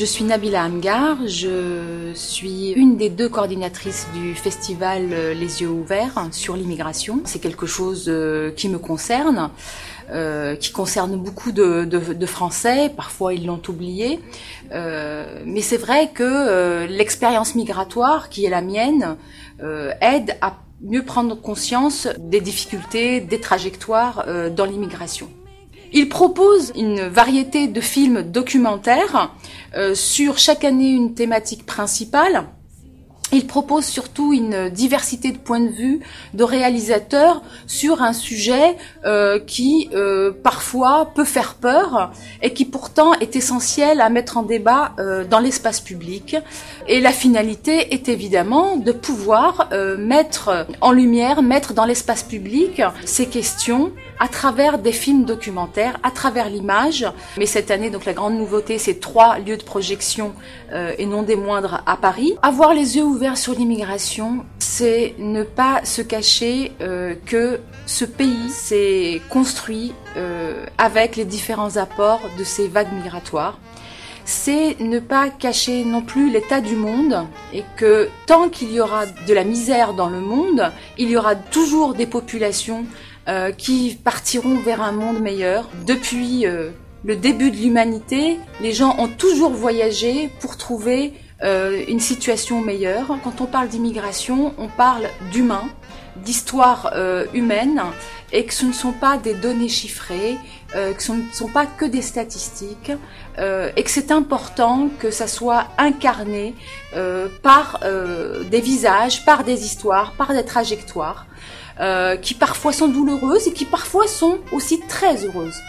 Je suis Nabila Amghar, je suis une des 2 coordinatrices du festival Les Yeux Ouverts sur l'immigration. C'est quelque chose qui me concerne, qui concerne beaucoup de Français, parfois ils l'ont oublié. Mais c'est vrai que l'expérience migratoire, qui est la mienne, aide à mieux prendre conscience des difficultés, des trajectoires dans l'immigration. Il propose une variété de films documentaires sur chaque année une thématique principale. Il propose surtout une diversité de points de vue de réalisateurs sur un sujet qui parfois peut faire peur et qui pourtant est essentiel à mettre en débat dans l'espace public. Et la finalité est évidemment de pouvoir mettre en lumière, mettre dans l'espace public ces questions à travers des films documentaires, à travers l'image. Mais cette année, donc la grande nouveauté, c'est 3 lieux de projection et non des moindres à Paris. Avoir les yeux ouverts sur l'immigration, c'est ne pas se cacher que ce pays s'est construit avec les différents apports de ces vagues migratoires. C'est ne pas cacher non plus l'état du monde et que tant qu'il y aura de la misère dans le monde, il y aura toujours des populations qui partiront vers un monde meilleur. Depuis le début de l'humanité, les gens ont toujours voyagé pour trouver une situation meilleure. Quand on parle d'immigration, on parle d'humain, d'histoire humaine, et que ce ne sont pas des données chiffrées, que ce ne sont pas que des statistiques, et que c'est important que ça soit incarné par des visages, par des histoires, par des trajectoires, qui parfois sont douloureuses et qui parfois sont aussi très heureuses.